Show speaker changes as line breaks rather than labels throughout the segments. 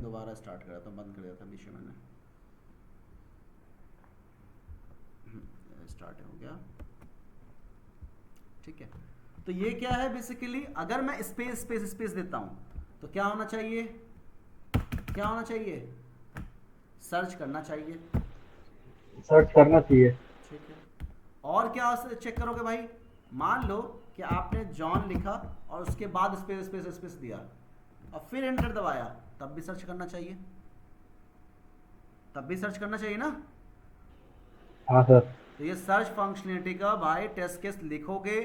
दोबारा स्टार्ट करा था, बंद कर दिया था बीच में मैंने। स्टार्ट हो गया, ठीक है। तो ये क्या है बेसिकली, अगर मैं स्पेस स्पेस स्पेस देता हूं तो क्या होना चाहिए, क्या होना चाहिए, सर्च करना चाहिए,
सर्च करना चाहिए।
ठीक है। और क्या चेक करोगे भाई, मान लो कि आपने जॉन लिखा और उसके बाद स्पेस स्पेस स्पेस दिया और फिर एंटर दबाया, तब भी सर्च करना चाहिए, तब भी सर्च करना चाहिए ना।
हाँ सर।
तो ये सर्च फंक्शनलिटी का भाई टेस्ट केस लिखोगे,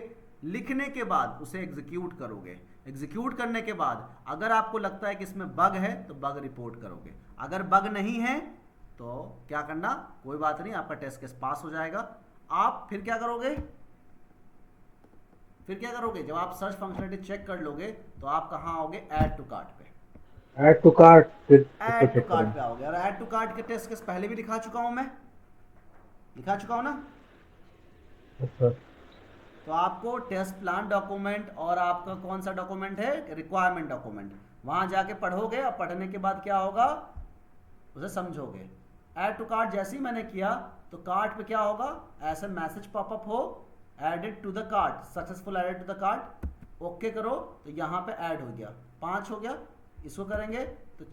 लिखने के बाद उसे एग्जीक्यूट करोगे, एग्जीक्यूट करने के बाद अगर आपको लगता है कि इसमें बग है तो बग रिपोर्ट करोगे, अगर बग नहीं है तो क्या करना, कोई बात नहीं, आपका टेस्ट केस पास हो जाएगा। आप फिर क्या करोगे, फिर क्या करोगे, जब आप सर्च फंक्शनलिटी चेक कर लोगे तो आप कहाँ आओगे, ऐड टू कार्ट पे,
ऐड टू कार्ट, फिर उसको
ऐड टू
चेक
कार्ट
करेंगे।
पे आओगे। और ऐड टू कार्ट के टेस्ट केस पहले भी दिखा चुका हूं मैं, दिखा चुका हूं ना।
अच्छा।
तो आपको टेस्ट प्लान डॉक्यूमेंट और आपका कौन सा डॉक्यूमेंट है, रिक्वायरमेंट डॉक्यूमेंट, वहां जाके पढ़ोगे और पढ़ने के बाद क्या होगा, उसे समझोगे। ऐड टू कार्ट जैसे ही मैंने किया तो कार्ट पे क्या होगा, ऐसा मैसेज पॉपअप हो, added to the cart, successful added to the cart, okay करो तो यहाँ पे ऐड हो गया, 5 हो गया, इसको करेंगे तो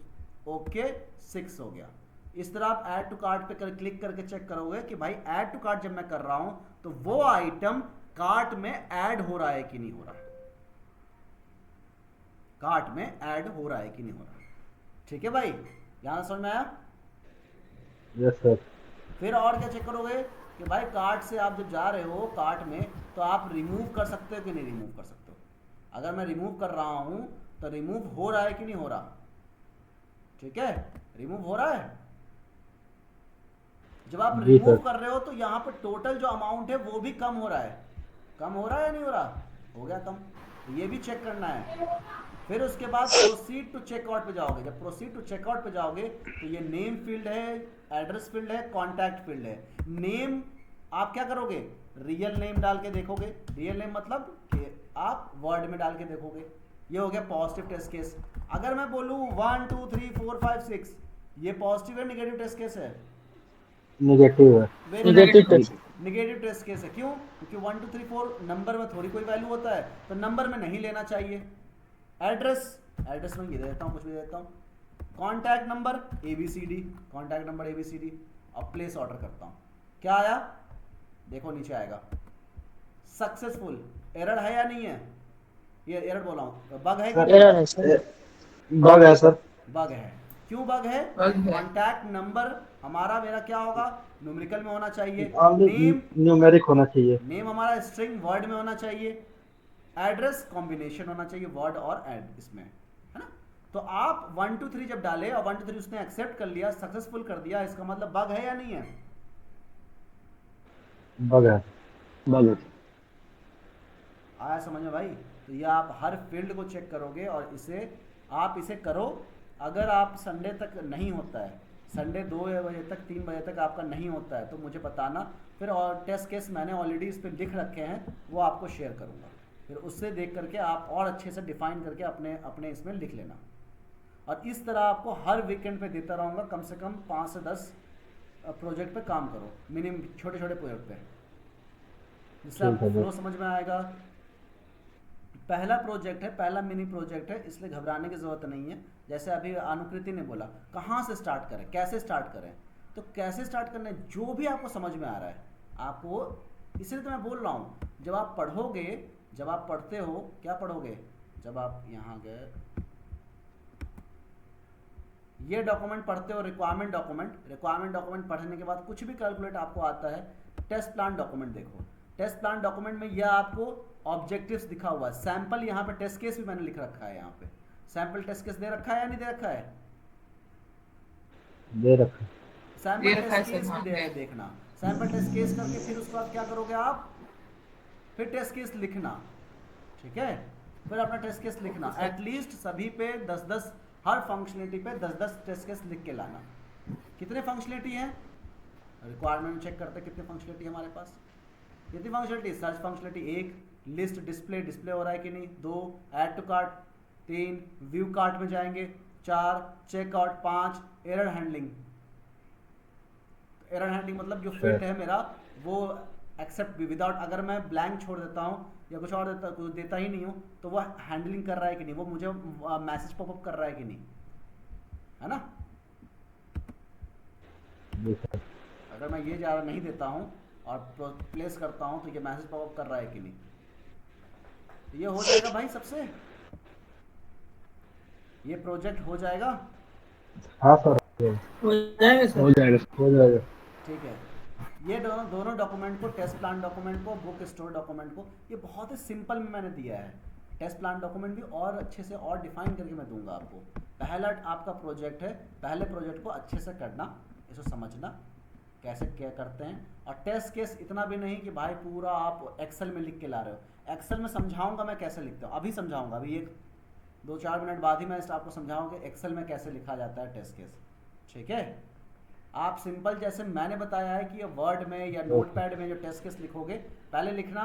ओके 6 हो गया। इस तरह आप ऐड टू कार्ट पे क्लिक करके चेक करोगे कि भाई ऐड टू कार्ट जब मैं कर रहा हूं तो वो आइटम कार्ट में ऐड हो रहा है कि नहीं हो रहा, कार्ट में ऐड हो रहा है कि नहीं हो रहा, ठीक है भाई, यहां समझ में आया।
Yes sir.
फिर और क्या चेक करोगे कि भाई कार्ट से आप जब जा रहे हो कार्ट में तो आप रिमूव कर सकते हो कि नहीं रिमूव कर सकते हो, अगर मैं रिमूव कर रहा हूं तो रिमूव हो रहा है कि नहीं हो रहा, ठीक है, रिमूव हो रहा है। जब आप
जी
रिमूव
सर।
कर रहे हो तो यहाँ पर टोटल जो अमाउंट है वो भी कम हो रहा है, कम हो रहा है या नहीं हो रहा, हो गया कम, तो ये भी चेक करना है। फिर उसके बाद प्रोसीड टू चेकआउट पे जाओगे, जब प्रोसीड टू चेकआउट पे जाओगे तो ये नेम फील्ड है, एड्रेस फील्ड है, कॉन्टैक्ट फील्ड है। नेम आप क्या करोगे, रियल नेम डाल के देखोगे, रियल नेम मतलब कि आप वर्ड में डाल के देखोगे, ये हो गया पॉजिटिव टेस्ट केस। अगर मैं बोलूँ 1 2 3 4 5 6, ये पॉजिटिव है निगेटिव टेस्ट केस है,
निगेटिव है।
Very
negative
good,
test.
Negative test case है, क्यों, क्योंकि 1 2 3 4 नंबर में थोड़ी कोई वैल्यू होता है तो नंबर में नहीं लेना चाहिए। एड्रेस, एड्रेस में ये दे देता हूँ, कुछ भी दे देता हूँ, contact number ABCD, contact number ABCD, अब प्लेस ऑर्डर करता हूँ, क्या आया देखो नीचे आएगा सक्सेसफुल, एरर है या नहीं है, ये एरर बोला हूँ, बग है कि
सर
नहीं है,
एरर है सर।
बग है सर।
बग है। क्यों बग है,
बग है।
कॉन्टैक्ट नंबर हमारा मेरा क्या होगा, न्यूमेरिकल में होना चाहिए,
ऑनली
नेम,
न्यूमेरिक होना चाहिए।
नेम हमारा स्ट्रिंग वर्ड में होना चाहिए, एड्रेस कॉम्बिनेशन होना चाहिए वर्ड और एड इसमें, है ना। तो आप 1 2 3 जब डाले और 1 2 3 उसने एक्सेप्ट कर लिया, सक्सेसफुल कर दिया, इसका मतलब बग है या नहीं है,
बग है।
बग है।
आया समझ में भाई। तो ये आप हर फील्ड को चेक करोगे और इसे आप इसे करो। अगर आप संडे तक नहीं होता है, संडे 2 बजे तक 3 बजे तक आपका नहीं होता है तो मुझे बताना, फिर और टेस्ट केस मैंने ऑलरेडी इस पर लिख रखे हैं वो आपको शेयर करूँगा, फिर उससे देख करके आप और अच्छे से डिफाइन करके अपने अपने इसमें लिख लेना। और इस तरह आपको हर वीकेंड पे देता रहूँगा, कम से कम 5 से 10 प्रोजेक्ट पे काम करो, मिनिमम छोटे छोटे प्रोजेक्ट पे, जिससे
ठीक
आपको
है
फ्लो
सर।
समझ में आएगा। पहला प्रोजेक्ट है, पहला मिनी प्रोजेक्ट है, इसलिए घबराने की ज़रूरत नहीं है। जैसे अभी अनुकृति ने बोला कहाँ से स्टार्ट करें, कैसे स्टार्ट करें, तो कैसे स्टार्ट करना है जो भी आपको समझ में आ रहा है आपको, इसलिए तो मैं बोल रहा हूँ जब आप पढ़ोगे, जब आप पढ़ते हो क्या पढ़ोगे, जब आप यहाँ गए ये डॉक्यूमेंट पढ़ते हो, रिक्वायरमेंट डॉक्यूमेंट, रिक्वायरमेंट डॉक्यूमेंट पढ़ने के बाद कुछ भी कैलकुलेट आपको आता है, टेस्ट प्लान डॉक्यूमेंट देखो, टेस्ट प्लान डॉक्यूमेंट में यह आपको ऑब्जेक्टिव्स दिखा हुआ है, सैंपल यहाँ पे टेस्ट केस भी मैंने लिख रखा है, यहाँ पे सैंपल टेस्ट केस दे रखा है या नहीं दे रखा है,
दे रखा।
दे
सैंपल
रखा है
टेस्ट
सर,
केस भी
हाँ
दे
है।
देखना, सैंपल टेस्ट केस करके फिर उसके बाद क्या करोगे आप, फिर टेस्ट केस लिखना, ठीक है, फिर अपना टेस्ट केस
ओके
लिखना,
सर।
एटलीस्ट सभी पे 10-10, हर फंक्शनलिटी पे 10-10 टेस्ट केस लिख के लाना। कितने फंक्शनलिटी है, रिक्वायरमेंट चेक करते हैं कितने फंक्शनलिटी हमारे पास, कितनी functionality, search functionality 1, list display display हो रहा है कि नहीं 2, add to cart 3, view cart में जाएंगे 4, checkout 5, error handling. Error handling मतलब जो फील्ड है मेरा वो एक्सेप्ट भी विदाउट, अगर मैं ब्लैंक छोड़ देता हूँ या कुछ और कुछ देता ही नहीं हूँ तो वो हैंडलिंग कर रहा है कि नहीं, वो मुझे मैसेज पॉपअप कर रहा है कि नहीं, है ना।
जी सर।
अगर मैं ये ज़्यादा नहीं देता हूँ और प्लेस करता हूँ तो ये मैसेज पॉपअप कर रहा है कि नहीं। तो ये हो जाएगा भाई सबसे, ये प्रोजेक्ट हो जाएगा।
हाँ सर
हो जाएगा सर।
हो जाएगा हो जाएगा।
ठीक है, ये दोनों दोनों डॉक्यूमेंट को, टेस्ट प्लान डॉक्यूमेंट को, बुक स्टोर डॉक्यूमेंट को, ये बहुत ही सिंपल में मैंने दिया है। टेस्ट प्लान डॉक्यूमेंट भी और अच्छे से और डिफाइन करके मैं दूंगा आपको। पहला आपका प्रोजेक्ट है, पहले प्रोजेक्ट को अच्छे से करना, इसको समझना कैसे क्या करते हैं। और टेस्ट केस इतना भी नहीं कि भाई पूरा आप एक्सेल में लिख के ला रहे हो। एक्सेल में समझाऊंगा मैं कैसे लिखता हूँ, अभी समझाऊंगा, अभी एक 2-4 मिनट बाद ही मैं आपको समझाऊंगा कि एक्सेल में कैसे लिखा जाता है टेस्ट केस। ठीक है, आप सिंपल जैसे मैंने बताया है कि ये वर्ड में या नोटपैड में जो टेस्ट केस लिखोगे, पहले लिखना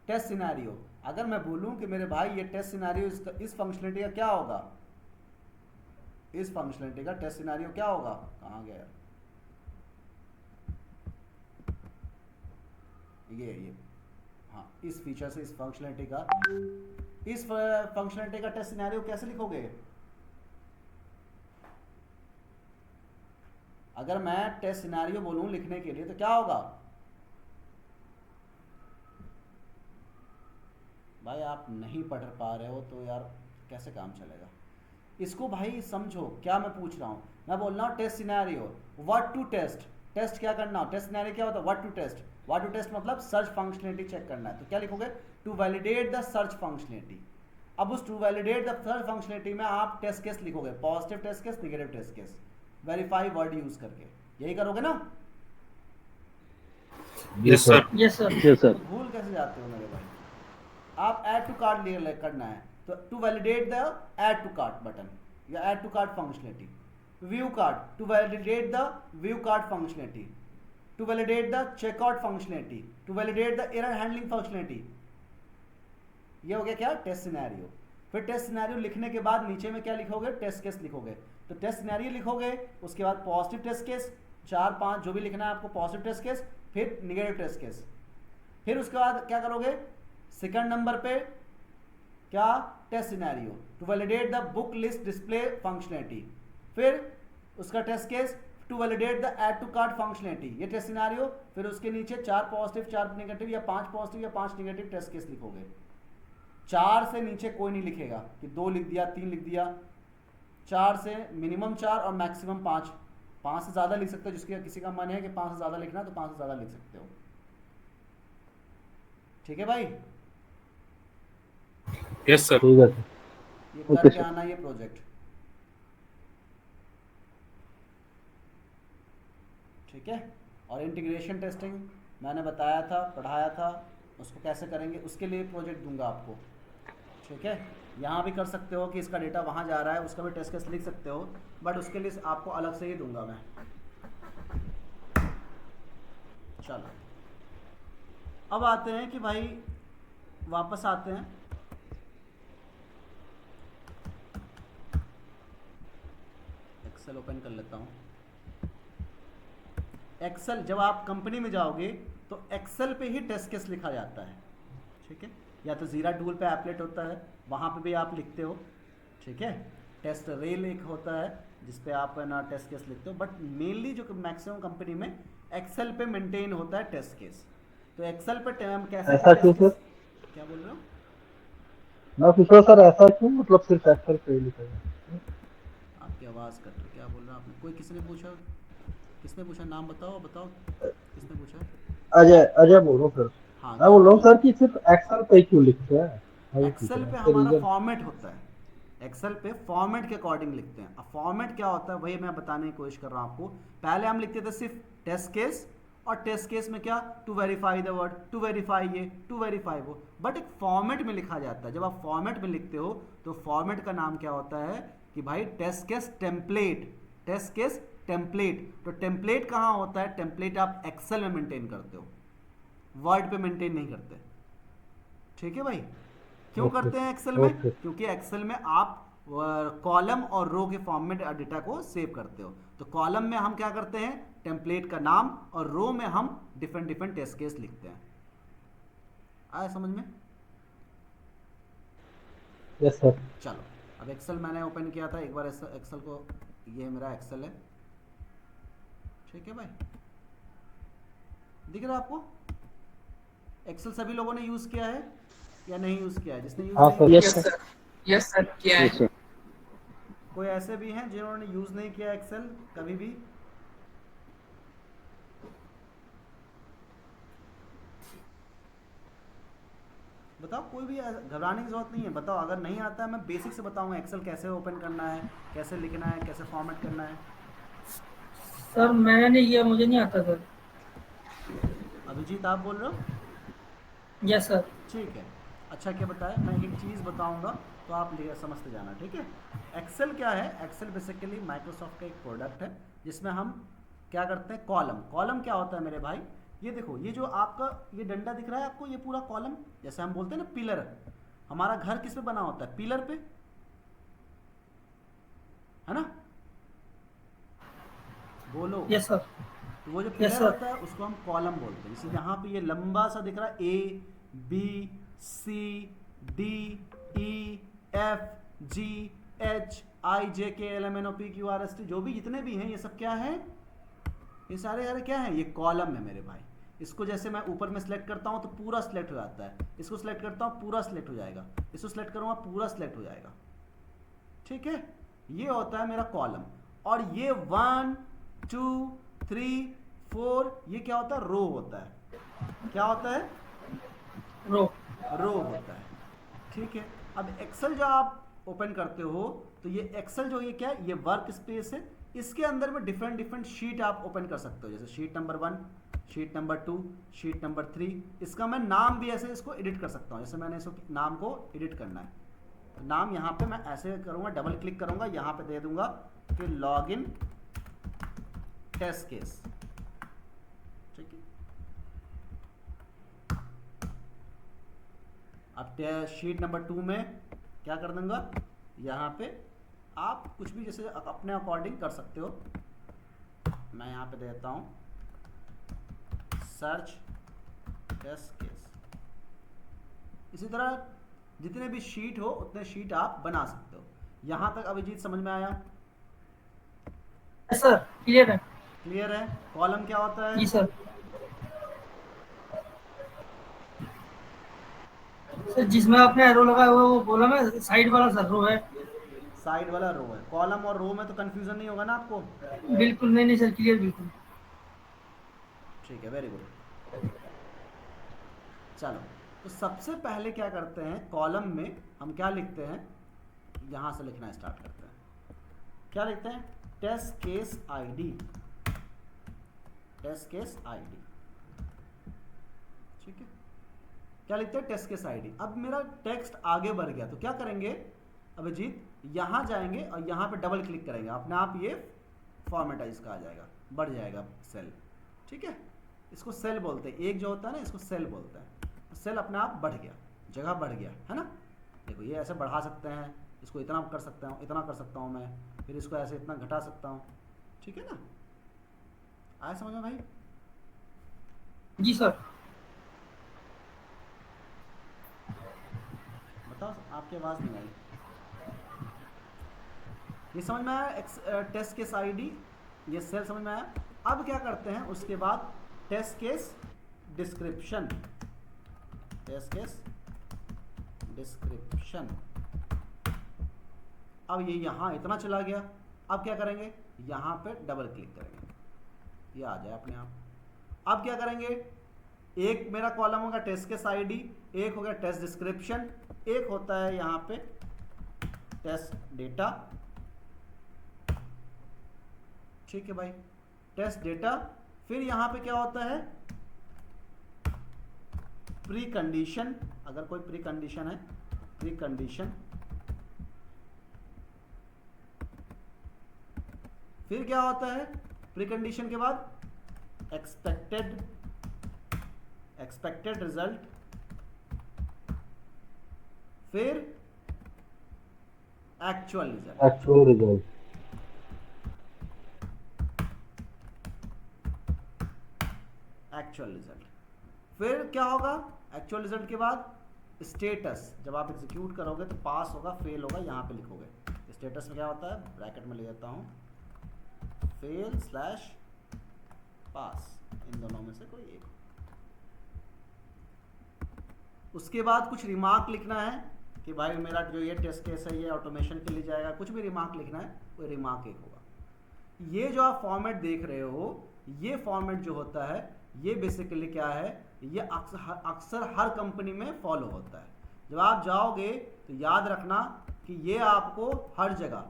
टेस्ट सिनेरियो। अगर मैं बोलूं कि मेरे भाई ये टेस्ट सिनेरियो इस फंक्शनलिटी का क्या होगा, इस फंक्शनलिटी का टेस्ट सिनेरियो क्या होगा, कहाँ गया ये हाँ, इस फीचर से इस फंक्शनलिटी का टेस्ट सिनेरियो कैसे लिखोगे। अगर मैं टेस्ट सिनेरियो बोलूं लिखने के लिए तो क्या होगा भाई, आप नहीं पढ़ पा रहे हो तो यार कैसे काम चलेगा। इसको भाई समझो क्या मैं पूछ रहा हूं। मैं बोल रहा हूं test scenario, what to test, test क्या करना, टेस्ट सिनेरियो क्या होता है, what to test. What to test मतलब सर्च फंक्शनलिटी चेक करना है, तो क्या लिखोगे, to validate the search functionality. अब उस to validate the search functionality में आप टेस्ट केस लिखोगे, positive test case, negative test case, verify word use करके, यही करोगे ना।
Yes sir
yes sir.
Yes sir.
भूल कैसे जाते हो मेरे भाई। आप ऐड टू कार्ट करना है तो to validate the add to cart button या add to cart functionality. View cart, to validate the view cart functionality, to validate the checkout functionality, to validate the error handling functionality. ये हो गया क्या, test scenario. फिर test scenario लिखने के बाद नीचे में क्या लिखोगे, टेस्ट केस लिखोगे। तो टेस्ट सिनेरियो लिखोगे, उसके बाद पॉजिटिव टेस्ट केस 4-5 जो भी लिखना है आपको, पॉजिटिव टेस्ट केस, फिर निगेटिव टेस्ट केस। फिर उसके बाद क्या करोगे, सेकंड नंबर पे क्या, test scenario, to validate the book list display functionality. फिर उसका test case, to validate the add to cart functionality, ये टेस्ट सिनेरियो। फिर उसके नीचे 4 पॉजिटिव 4 नेगेटिव या 5 पॉजिटिव या 5 नेगेटिव टेस्ट केस लिखोगे। 4 से नीचे कोई नहीं लिखेगा कि 2 लिख दिया, 3 लिख दिया। 4 से मिनिमम 4 और मैक्सिमम 5। 5 से ज़्यादा लिख सकते हो, जिसके किसी का मन है कि 5 से ज़्यादा लिखना तो 5 से ज़्यादा लिख सकते हो। ठीक है भाई,
यस सर।
ठीक है सर।
ये
ओके
करके
सर।
आना ये प्रोजेक्ट। ठीक है, और इंटीग्रेशन टेस्टिंग मैंने बताया था, पढ़ाया था, उसको कैसे करेंगे उसके लिए प्रोजेक्ट दूंगा आपको। ठीक है, यहाँ भी कर सकते हो कि इसका डेटा वहाँ जा रहा है, उसका भी टेस्ट केस लिख सकते हो, बट उसके लिए आपको अलग से ही दूंगा मैं। चलो अब आते हैं कि भाई, वापस आते हैं एक्सेल ओपन कर लेता हूँ। एक्सेल जब आप कंपनी में जाओगे तो एक्सेल पे ही टेस्ट केस लिखा जाता है। ठीक है, या तो जीरा टूल पे एप्लेट होता है, वहाँ पे भी आप लिखते हो। ठीक है, टेस्ट रेल एक होता है जिस पे आप ना टेस्ट केस लिखते हो, बट मेनली जो मैक्सिमम कंपनी में एक्सेल पे मेंटेन होता है टेस्ट केस। तो एक्सेल पे कैसे
ऐसा क्यों
टेस्ट
सर?
केस, क्या बोल रहे हो?
मैं पूछ रहा सर ऐसा क्यों, मतलब सिर्फ एक्सेल पे ही लिखा है?
आपकी आवाज़ कट रही, क्या बोल रहा आपने, कोई किसी ने पूछा, किसने पूछा, नाम बताओ बताओ, किसने पूछा?
अजय बोल रहा हूँ सर।
हाँ,
मैं
क्या
बोल रहा हूँ
बोल
सर कि सिर्फ एक्सेल पे ही क्यों लिखते हैं, वही पूछ
एक्सेल
रहा
पे
हूँ, इसका
हमारा
रीजन।
फॉर्मेट होता है। एक्सेल पे फॉर्मेट के अकॉर्डिंग लिखते हैं। अब फॉर्मेट क्या होता है वही मैं बताने की कोशिश कर रहा हूँ आपको। पहले हम लिखते थे सिर्फ टेस्ट केस, और टेस्ट केस में क्या, to verify the word, to verify ये, टू वेरीफाई वो, बट एक फॉर्मेट में लिखा जाता है। जब आप फॉर्मेट में लिखते हो तो फॉर्मेट का नाम क्या होता है कि भाई test case template, test case template. तो टेम्पलेट कहाँ होता है, टेम्पलेट आप एक्सेल में मेंटेन करते हो, वर्ड पे मेंटेन नहीं करते। ठीक है भाई, क्यों
ओके
करते हैं एक्सेल में,
ओके।
क्योंकि एक्सेल में आप कॉलम और रो के फॉर्म में डेटा को सेव करते हो। तो कॉलम में हम क्या करते हैं, टेम्पलेट का नाम, और रो में हम डिफरेंट डिफरेंट टेस्ट केस लिखते हैं। आया समझ में?
Yes sir.
चलो अब एक्सेल मैंने ओपन किया था, एक बार एक्सेल को, ये मेरा एक्सेल है, ठीक है भाई, दिख रहा है आपको? एक्सेल सभी लोगों ने यूज किया है या नहीं यूज किया है? जिसने यूज
हाँ
नहीं
सर।
किया,
यस सर, यस सर, क्या है?
Yes sir.
कोई ऐसे भी हैं जिन्होंने यूज नहीं किया एक्सेल कभी भी? बताओ, कोई भी घबराने की जरूरत नहीं है, बताओ। अगर नहीं आता है, मैं बेसिक से बताऊंगा एक्सेल कैसे ओपन करना है, कैसे लिखना है, कैसे फॉर्मेट करना है।
सर मैंने नहीं किया, मुझे नहीं आता सर।
अभिजीत आप बोल रहे हो?
Yes sir.
ठीक है, अच्छा क्या बताया, मैं एक चीज़ बताऊंगा तो आप समझते जाना, ठीक है? एक्सेल क्या है? एक्सेल बेसिकली माइक्रोसॉफ्ट का एक प्रोडक्ट है जिसमें हम क्या करते हैं, कॉलम। कॉलम क्या होता है मेरे भाई? ये देखो, ये जो आपका ये डंडा दिख रहा है आपको, ये पूरा कॉलम, जैसे हम बोलते हैं ना पिलर। हमारा घर किस पे बना होता है? पिलर पे, है ना? बोलो।
Yes sir.
तो वो जो
Yes,
पिलर
sir.
होता है उसको हम कॉलम बोलते हैं। जैसे यहाँ पे ये लंबा सा दिख रहा है, A B C D E F G H I J K L M N O P Q R S T, जो भी जितने भी हैं ये सब क्या है? ये सारे क्या है? ये कॉलम है मेरे भाई। इसको जैसे मैं ऊपर में सिलेक्ट करता हूँ तो पूरा सिलेक्ट हो जाता है, इसको सिलेक्ट करता हूँ पूरा सिलेक्ट हो जाएगा, इसको सिलेक्ट करूँगा पूरा सिलेक्ट हो जाएगा, ठीक है? ये होता है मेरा कॉलम। और ये 1 2 3 4 ये क्या होता है? रो होता है। क्या होता है?
रो।
रो होता है, ठीक है? अब एक्सेल जो आप ओपन करते हो तो ये एक्सेल जो, ये क्या है? ये वर्क स्पेस है। इसके अंदर में डिफरेंट डिफरेंट शीट आप ओपन कर सकते हो, जैसे sheet number 1, sheet number 2, sheet number 3। इसका मैं नाम भी ऐसे इसको एडिट कर सकता हूँ, जैसे मैंने इसको नाम को एडिट करना है तो नाम यहाँ पे मैं ऐसे करूँगा, डबल क्लिक करूँगा, यहाँ पे दे दूंगा कि लॉग इन टेस्ट केस, ठीक है? अब शीट नंबर 2 में क्या कर दूंगा, यहाँ पे आप कुछ भी जैसे अपने अकॉर्डिंग कर सकते हो। मैं यहाँ पे देता हूँ सर्च टेस्ट केस। इसी तरह जितने भी शीट हो उतने शीट आप बना सकते हो। यहाँ तक अभिजीत समझ में आया?
यस सर, क्लियर है।
क्लियर है? कॉलम क्या होता है?
जी सर। सर जिसमें आपने एरो लगाया हुआ है वो बोला ना, साइड वाला सर रो है।
साइड वाला रो है। कॉलम और रो में तो कंफ्यूजन नहीं होगा ना आपको?
बिल्कुल नहीं सर, क्लियर बिल्कुल।
ठीक है, वेरी गुड। चलो, तो सबसे पहले क्या करते हैं, कॉलम में हम क्या लिखते हैं, यहां से लिखना स्टार्ट करते हैं। क्या लिखते हैं? Test case ID, test case ID, ठीक है? क्या लिखते हैं? Test case ID. अब मेरा टेक्स्ट आगे बढ़ गया तो क्या करेंगे अभिजीत, यहां जाएंगे और यहां पे डबल क्लिक करेंगे, अपने आप ये फॉर्मेटाइज का आ जाएगा, बढ़ जाएगा सेल, ठीक है? इसको सेल बोलते हैं, एक जो होता है ना इसको सेल बोलते हैं। सेल अपने आप बढ़ गया, जगह बढ़ गया, है ना? देखो ये ऐसे बढ़ा सकते हैं, इसको इतना कर सकता हूँ, इतना कर सकता हूँ मैं, फिर इसको ऐसे इतना घटा सकता हूँ, ठीक है ना? आया समझ में भाई?
जी सर।
बताओ, आपकी आवाज़ नहीं आई। ये समझ में आया? टेस्ट केस आईडी, ये सेल समझ में आया? अब क्या करते हैं उसके बाद, test case description, test case description. अब ये यहाँ इतना चला गया। अब क्या करेंगे, यहाँ पे डबल क्लिक करेंगे, ये आ जाए अपने आप। अब क्या करेंगे, एक मेरा कॉलम होगा टेस्ट केस आईडी, एक हो गया टेस्ट डिस्क्रिप्शन, एक होता है यहाँ पे टेस्ट डेटा, ठीक है भाई? Test data. फिर यहाँ पे क्या होता है, प्री कंडीशन, अगर कोई प्री कंडीशन है, प्री कंडीशन। फिर क्या होता है प्री कंडीशन के बाद, एक्सपेक्टेड, एक्सपेक्टेड रिजल्ट। फिर actual result.
Actual result.
Actual result. फिर क्या होगा एक्चुअल रिजल्ट के बाद? स्टेटस। जब आप एग्जीक्यूट करोगे तो पास होगा फेल होगा, यहाँ पे लिखोगे। स्टेटस में क्या होता है, ब्रैकेट में ले लेता हूँ, फेल स्लैश पास, इन दोनों में से कोई एक। उसके बाद कुछ रिमार्क लिखना है कि भाई मेरा जो ये टेस्ट केस है ये ऑटोमेशन के लिए जाएगा, कुछ भी रिमार्क लिखना है, कोई रिमार्क एक होगा। ये जो आप फॉर्मेट देख रहे हो, ये फॉर्मेट जो होता है ये बेसिकली क्या है, ये अक्सर हर कंपनी में फॉलो होता है। जब आप जाओगे तो याद रखना कि ये आपको हर जगह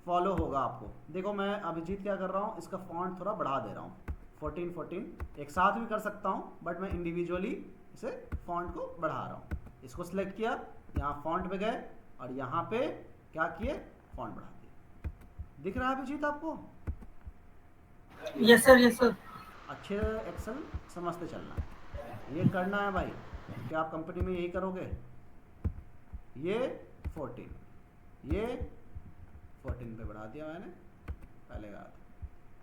फॉलो होगा आपको। देखो मैं अभिजीत क्या कर रहा हूँ, इसका फॉन्ट थोड़ा बढ़ा दे रहा हूँ, 14 एक साथ भी कर सकता हूँ, बट मैं इंडिविजुअली इसे फॉन्ट को बढ़ा रहा हूँ। इसको सिलेक्ट किया, यहाँ फॉन्ट पे गए और यहाँ पे क्या किए, फॉन्ट बढ़ा दिया। दिख रहा है अभिजीत आपको?
Yes sir, yes sir.
अच्छे एक्सेल समझते चलना, ये करना है भाई। क्या आप कंपनी में यही करोगे? ये 14, ये 14 पे बढ़ा दिया मैंने, पहले कहा था।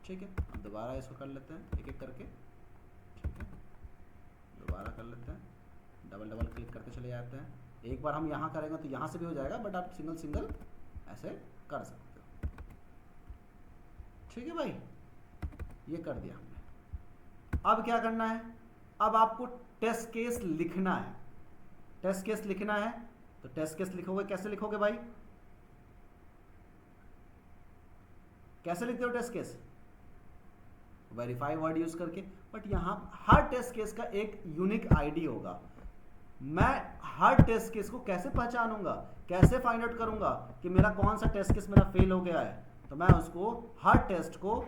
ठीक है, अब दोबारा इसको कर लेते हैं एक एक करके। ठीक है, दोबारा कर लेते हैं, डबल डबल क्लिक करते चले जाते हैं। एक बार हम यहाँ करेंगे तो यहाँ से भी हो जाएगा, बट आप सिंगल सिंगल ऐसे कर सकते हो। ठीक है भाई, ये कर दिया हमने। अब क्या करना है, अब आपको टेस्ट केस लिखना है। टेस्ट केस लिखना है तो टेस्ट केस लिखोगे, कैसे लिखोगे भाई? कैसे लिखते हो test case? Verify word use करके। बट यहां हर टेस्ट केस का एक यूनिक आईडी होगा। मैं हर टेस्ट केस को कैसे पहचानूंगा, कैसे फाइंड आउट करूंगा कि मेरा कौन सा टेस्ट केस मेरा फेल हो गया है? तो मैं उसको हर टेस्ट को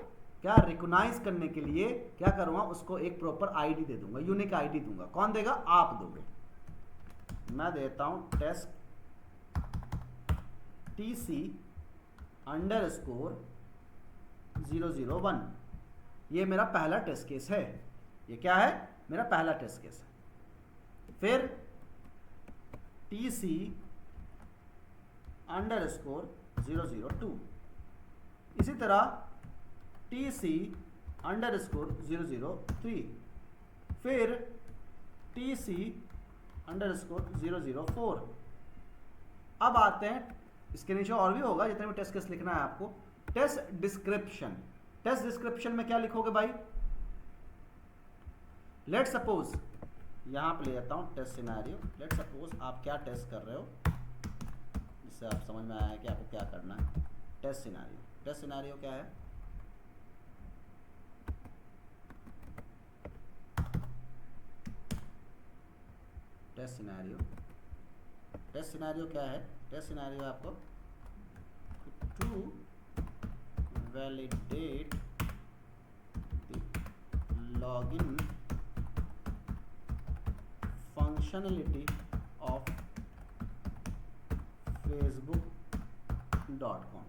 क्या रिकॉग्नाइज करने के लिए क्या करूंगा, उसको एक प्रॉपर आईडी दे दूंगा, यूनिक आईडी दूंगा। कौन देगा? आप दोगे। मैं देता हूं टेस्ट TC_001। ये मेरा पहला टेस्ट केस है। ये क्या है? मेरा पहला टेस्ट केस है। फिर TC_002, इसी तरह TC_003, फिर TC_004। अब आते हैं, इसके नीचे और भी होगा जितने भी टेस्ट केस लिखना है आपको। Test description. टेस्ट डिस्क्रिप्शन में क्या लिखोगे भाई? लेट सपोज, यहां पे ले जाता हूं टेस्ट सिनेरियो। लेट सपोज आप क्या टेस्ट कर रहे हो, जिससे आप समझ में आया है कि आपको क्या करना है। Test scenario. टेस्ट सिनेरियो क्या है? Test scenario. टेस्ट सिनेरियो क्या है? टेस्ट सिनेरियो आपको to validate the login functionality of facebook.com।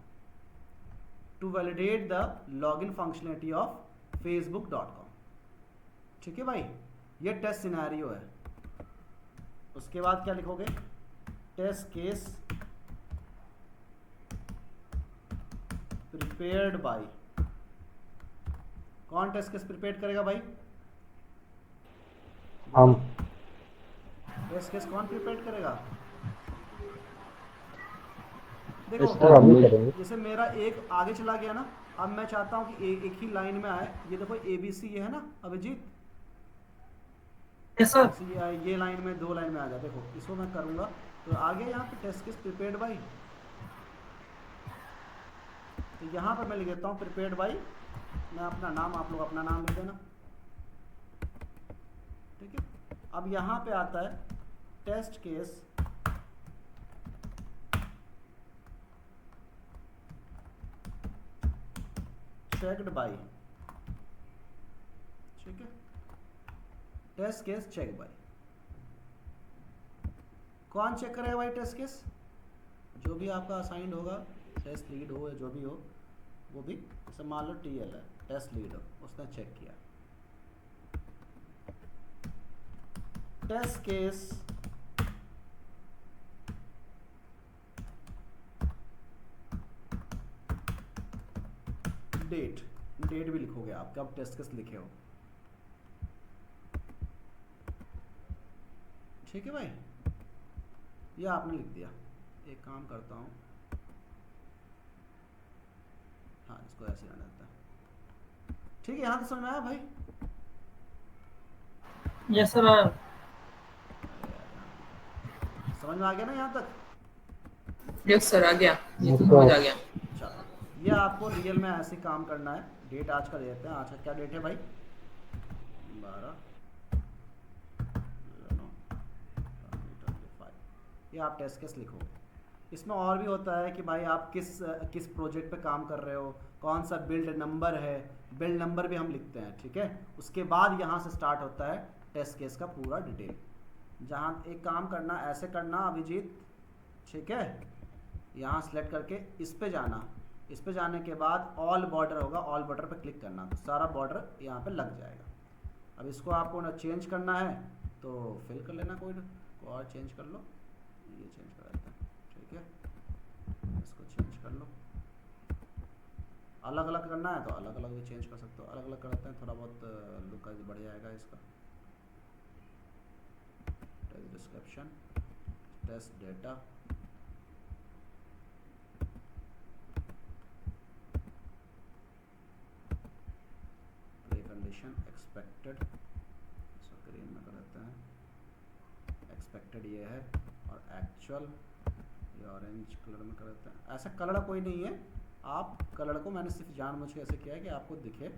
To validate the login functionality of facebook.com। ठीक है भाई, ये टेस्ट सिनेरियो है। उसके बाद क्या लिखोगे? Test case prepared by. कौन टेस्ट केस प्रिपेयर करेगा भाई?
हम।
टेस्ट केस कौन प्रिपेयर करेगा?
सर हम ही करेंगे।
देखो, जैसे मेरा एक आगे चला गया ना, अब मैं चाहता हूं कि एक ही लाइन में आए। ये देखो ABC ये है ना अभिजीत,
यस सर।
ये लाइन में 2 लाइन में आ जाए। देखो इसको मैं करूंगा तो आगे यहाँ पे टेस्ट केस प्रिपेयर्ड बाय, तो यहाँ पर मैं लिख देता हूँ प्रिपेयर्ड बाय। मैं अपना नाम, आप लोग अपना नाम लिख देना। ठीक है, अब यहाँ पे आता है टेस्ट केस चेक्ड बाय। ठीक है, टेस्ट केस चेक बाय। कौन चेक करेगा भाई टेस्ट केस? जो भी आपका असाइंड होगा, टेस्ट लीड हो या जो भी हो, वो भी। जैसे मान लो TL है, टेस्ट लीड हो, उसने चेक किया। टेस्ट केस डेट भी लिखोगे आप, कब टेस्ट केस लिखे हो। ठीक है भाई, ये आपने लिख दिया। एक काम करता हूँ, हाँ इसको ऐसे रहने देता है। ठीक है, यहाँ तक समझ में आया भाई?
Yes sir.
समझ में आ गया ना यहाँ तक?
यस सर, आ गया, ये तो समझ आ गया।
चलो, ये आपको रियल में ऐसे काम करना है। डेट आज का देते हैं। आज का क्या डेट है भाई? 12/9/2025। ये आप टेस्ट केस लिखोगे। इसमें और भी होता है कि भाई आप किस प्रोजेक्ट पे काम कर रहे हो, कौन सा बिल्ड नंबर है, बिल्ड नंबर भी हम लिखते हैं। ठीक है, उसके बाद यहाँ से स्टार्ट होता है टेस्ट केस का पूरा डिटेल। जहाँ एक काम करना, ऐसे करना अभिजीत, ठीक है, यहाँ सेलेक्ट करके इस पे जाना। इस पे जाने के बाद ऑल बॉर्डर होगा, ऑल बॉर्डर पे क्लिक करना, तो सारा बॉर्डर यहाँ पे लग जाएगा। अब इसको आपको ना चेंज करना है तो फिल कर लेना, कोई और चेंज कर लो, ये चेंज कर देते हैं। ठीक है, इसको चेंज कर लो। अलग अलग करना है तो अलग अलग भी चेंज कर सकते हो। अलग अलग करते हैं, थोड़ा बहुत लुक बढ़ जाएगा इसका। Test description, test data, condition, expected, इसको ग्रीन में कर देते हैं। एक्सपेक्टेड ये है, और एक्चुअल ये ऑरेंज कलर में कर देते हैं। ऐसा कलर कोई नहीं है, आप कलर को मैंने सिर्फ जानबूझ के ऐसे किया है कि आपको दिखे,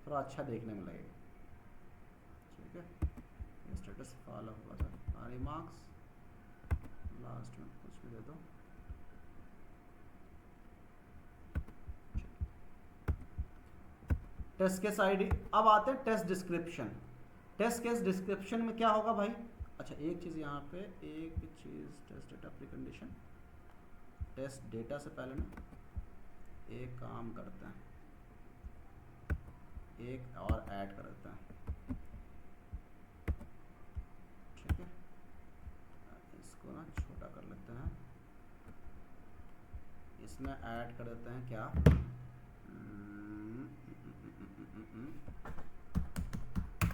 थोड़ा अच्छा देखने में लगेगा। ठीक है, ये स्टेटस फॉलो हुआ था। रिमार्क्स लास्ट में कुछ भी दे दो। Test case ID. अब आते हैं test description. Test case description में क्या होगा भाई? अच्छा, एक चीज़ यहाँ पे, एक चीज़ test data precondition, test data से पहले ना एक काम करते हैं, एक और ऐड कर देते हैं। ठीक है, इसको ना छोटा कर लेते हैं। इसमें ऐड कर देते हैं क्या,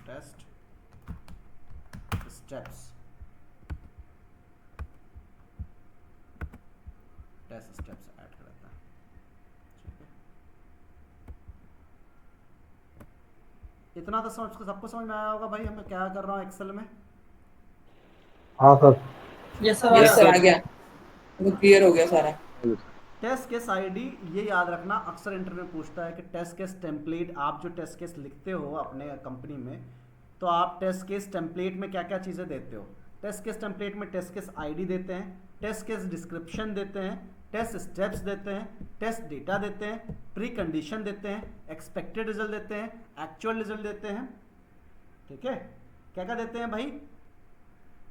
test steps. Test steps add कर देता है। ठीक है, इतना तो सबको समझ में आया होगा भाई, मैं क्या कर रहा हूँ एक्सेल में?
हाँ sir.
Yes sir.
Yes sir, आ गया, वो क्लियर हो गया सारा।
टेस्ट केस आईडी, ये याद रखना, अक्सर इंटरव्यू में पूछता है कि टेस्ट केस टेम्पलेट, आप जो टेस्ट केस लिखते हो अपने कंपनी में, तो आप टेस्ट केस टेम्पलेट में क्या क्या चीज़ें देते हो? टेस्ट केस टेम्पलेट में टेस्ट केस आईडी देते हैं, टेस्ट केस डिस्क्रिप्शन देते हैं, टेस्ट स्टेप्स देते हैं, टेस्ट डेटा देते हैं, प्री कंडीशन देते हैं, एक्सपेक्टेड रिजल्ट देते हैं, एक्चुअल रिजल्ट देते हैं। ठीक है, क्या क्या देते हैं भाई?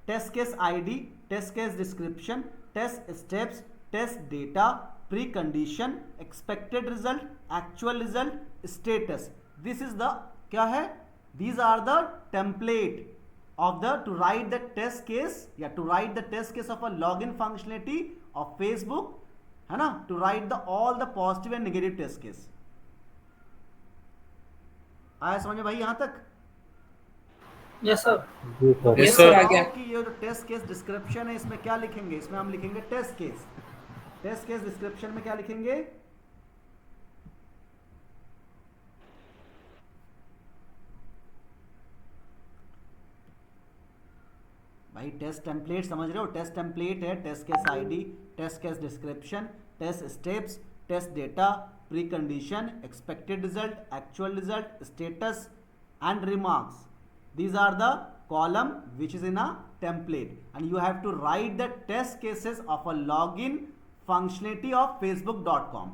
Test case ID, test case description, test steps, test data, precondition, expected result, actual result, status. This is the क्या है? These are the template of the to write the test case, या to write the test case of a login functionality of Facebook, है ना? To write the all the positive and negative test case। आया समझ में भाई यहाँ तक?
Yes sir.
जी सर।
यस सर, आ गया।
कि ये जो टेस्ट केस डिस्क्रिप्शन है, इसमें क्या लिखेंगे? इसमें हम लिखेंगे test case. Test case description में क्या लिखेंगे? भाई टेस्ट टेम्पलेट समझ रहे हो? टेस्ट टेम्पलेट है test case ID, test case description, test steps, test data, precondition, expected result, actual result, status and remarks. These are the column which is in a template, and you have to write the test cases of a login functionality of facebook.com।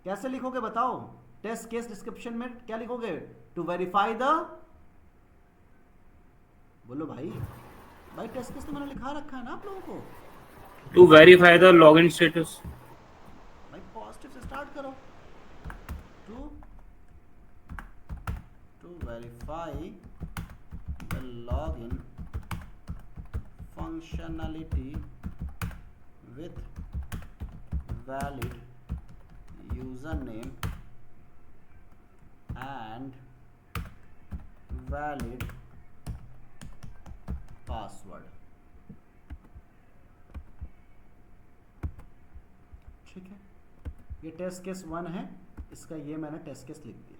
कैसे लिखोगे बताओ? Test case description में क्या लिखोगे? To verify the, बोलो भाई, भाई test case तो मैंने लिखा रखा है ना आप लोगों को।
To verify the login status।
भाई पॉजिटिव से स्टार्ट करो। To verify the login functionality with valid username and valid password। ठीक है, ये टेस्ट केस 1 है, इसका ये मैंने टेस्ट केस लिख दिया।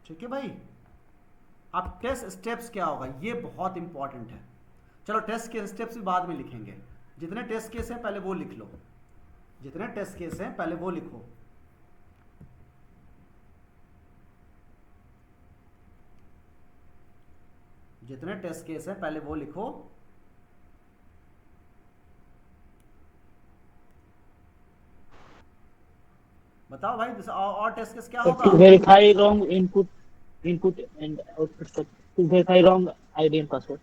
ठीक है भाई, अब टेस्ट स्टेप्स क्या होगा ये बहुत इंपॉर्टेंट है। चलो टेस्ट के स्टेप्स भी बाद में लिखेंगे, जितने टेस्ट केस हैं पहले वो लिख लो, जितने टेस्ट केस हैं पहले वो लिखो। जितने टेस्ट केस हैं पहले वो लिखो। बताओ भाई, और टेस्ट केस क्या होगा?
To verify wrong input and output step. To verify wrong ID and password.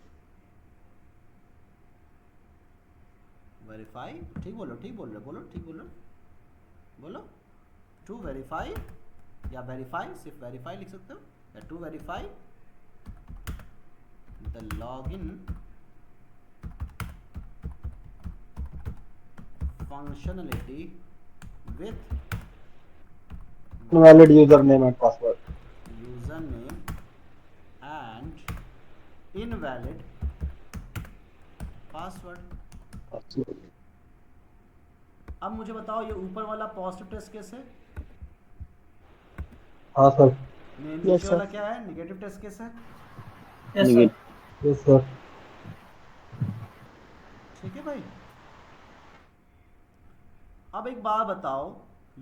Verify, ठीक बोलो, ठीक बोल रहे, बोलो, ठीक बोलो, बोलो। टू वेरीफाई या वेरीफाई, सिर्फ वेरीफाई लिख सकते हो, या to verify the login functionality with
valid username and password।
username and invalid password। अब मुझे बताओ, ये ऊपर वाला पॉजिटिव टेस्ट केस है,
हाँ सर।
नीचे वाला क्या है? नेगेटिव टेस्ट केस है।
Yes sir.
Yes sir.
ठीक है भाई, अब एक बात बताओ,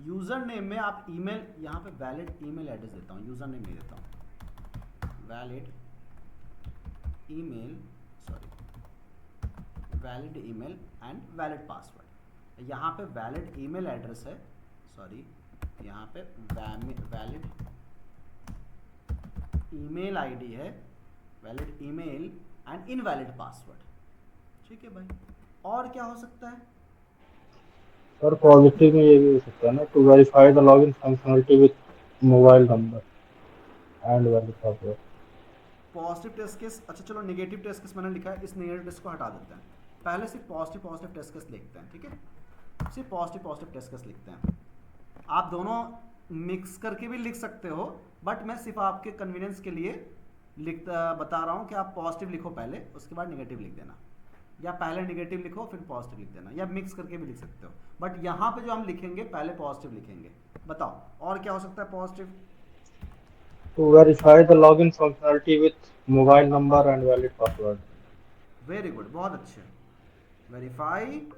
यूजर नेम में आप ईमेल, यहाँ पे वैलिड ईमेल एड्रेस देता हूँ, यूजर नेम नहीं देता हूँ, valid email, sorry valid email and valid password. यहाँ पे वैलिड ईमेल एड्रेस है, सॉरी यहाँ पे वैलिड ईमेल आईडी है, valid email and invalid password. ठीक है भाई, और क्या हो सकता है?
सर पॉजिटिव में ये भी हो सकता है ना, to verify the login functionality with mobile number and valid password.
Positive test case, अच्छा चलो नेगेटिव टेस्ट केस मैंने लिखा है, इस नेगेटिव टेस्ट को हटा देते हैं, पहले सिर्फ पॉजिटिव टेस्ट केस लिखते हैं। ठीक है, सिर्फ पॉजिटिव टेस्ट केस लिखते हैं। आप दोनों मिक्स करके भी लिख सकते हो, बट मैं सिर्फ आपके कन्वीनियंस के लिए बता रहा हूँ कि आप पॉजिटिव लिखो पहले, उसके बाद नेगेटिव लिख देना, या पहले नेगेटिव लिखो फिर पॉजिटिव लिख देना, या मिक्स करके भी लिख सकते हो, बट यहाँ पे जो हम लिखेंगे पहले पॉजिटिव लिखेंगे। बताओ और क्या हो सकता है positive?
To verify the login functionality with mobile number and valid password.
Very good, बहुत अच्छे। वेरीफाई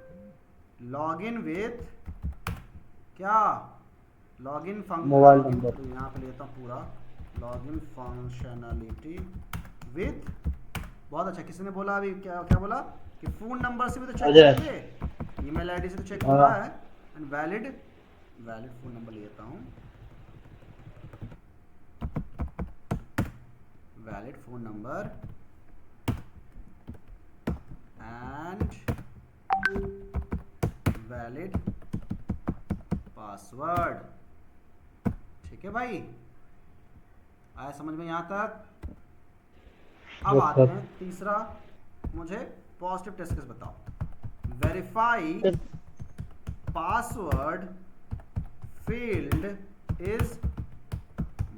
लॉगिन विथ क्या? Login
mobile number.
तो यहाँ पे लेता हूँ पूरा, लॉगिन फंक्शनलिटी विथ, बहुत अच्छा। किसी ने बोला अभी, क्या क्या बोला कि फोन नंबर से भी तो चेक करेंगे, ईमेल आईडी से तो चेक करना है, एंड वैलिड फोन नंबर लेता हूँ, valid phone number and valid password. ठीक है भाई, आया समझ में यहाँ तक? अब आते हैं तीसरा, मुझे पॉजिटिव टेस्ट केस बताओ। Verify password field is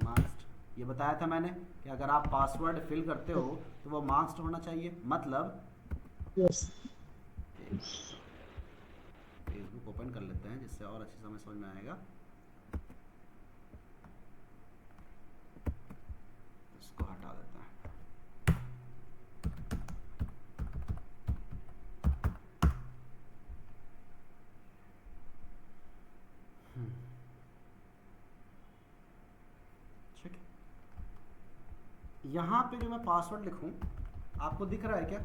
masked. ये बताया था मैंने कि अगर आप पासवर्ड फिल करते हो तो वो मास्क्ड होना चाहिए, मतलब
Yes.
फेसबुक ओपन कर लेते हैं जिससे और अच्छी समझ में आएगा। इसको हटा देते हैं। ठीक है, यहाँ पे जो मैं पासवर्ड लिखूं, आपको दिख रहा है क्या?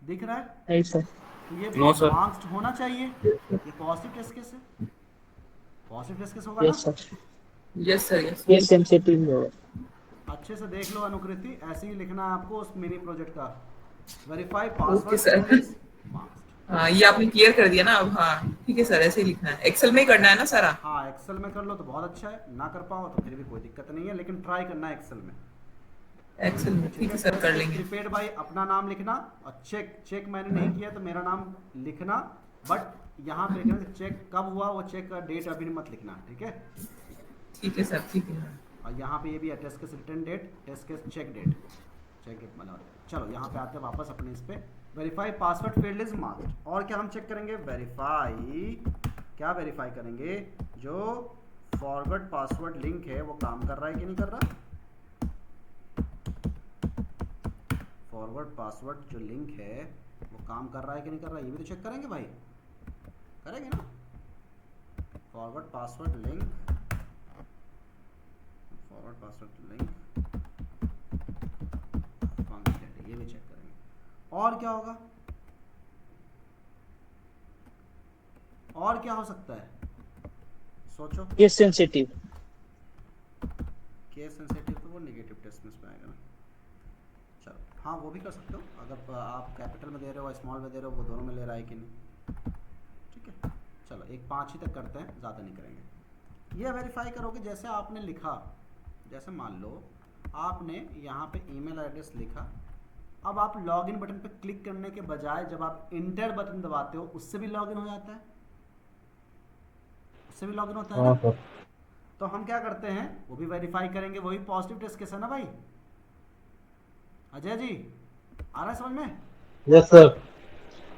दिख रहा है?
नहीं सर।
तो ये
No, sir.
मार्क्ड होना चाहिए। ये पॉजिटिव टेस्ट केस है, पॉजिटिव टेस्ट केस होगा
Yes
ना?
sir.
Yes, sir. Yes.
Yes sensitive होगा।
अच्छे से देख लो अनुकृति, ऐसे ही लिखना है आपको उस मिनी प्रोजेक्ट का। Verify
Okay,
password
sir.
Is marked.
हाँ, ये आपने क्लियर कर दिया ना अब। हाँ ठीक है सर, ऐसे ही लिखना है, एक्सेल में ही करना है ना सारा।
हाँ, एक्सेल में कर लो तो बहुत अच्छा है, ना कर पाओ तो फिर भी कोई दिक्कत नहीं है, लेकिन ट्राई करना है एक्सेल में।
एक्सेल में ठीक है सर, कर लेंगे।
प्रीपेड बाई अपना नाम लिखना, और चेक मैंने नहीं किया तो मेरा नाम लिखना, बट यहाँ पे लिखना चेक कब हुआ, वो चेक का डेट अभी मत लिखना, ठीक है।
ठीक है सर, ठीक है।
और यहाँ पे ये भी है test case return date, test case check date, check मतलब। चलो यहाँ पे आते हैं वापस अपने इस पे, verify password field is marked. और क्या हम चेक करेंगे, वेरीफाई, क्या वेरीफाई करेंगे, जो फॉरवर्ड पासवर्ड लिंक है वो काम कर रहा है कि नहीं कर रहा। फॉरवर्ड पासवर्ड जो लिंक है वो काम कर रहा है कि नहीं कर रहा है, ये भी तो चेक करेंगे भाई, करेंगे ना। Forward password link, forward password link function, ये भी चेक करेंगे। और क्या होगा, और क्या हो सकता है, सोचो।
Case sensitive.
केस सेंसिटिव तो वो नेगेटिव टेस्ट में आएगा ना। चलो हाँ, वो भी कर सकते हो, अगर आप कैपिटल में दे रहे हो स्मॉल में दे रहे हो, वो दोनों में ले रहा है कि नहीं, ठीक है। चलो एक 5 ही तक करते हैं, ज़्यादा नहीं करेंगे। ये वेरीफाई करोगे जैसे आपने लिखा, जैसे मान लो आपने यहाँ पे ईमेल एड्रेस लिखा, अब आप लॉगिन बटन पे क्लिक करने के बजाय जब आप इंटर बटन दबाते हो उससे भी लॉगिन हो जाता है, उससे भी लॉगिन होता है
हाँ
ना।
सर।
तो हम क्या करते हैं, वो भी वेरीफाई करेंगे, वही पॉजिटिव टेस्ट केस है ना भाई। अजय जी आ रहा है समझ में।
Yes sir.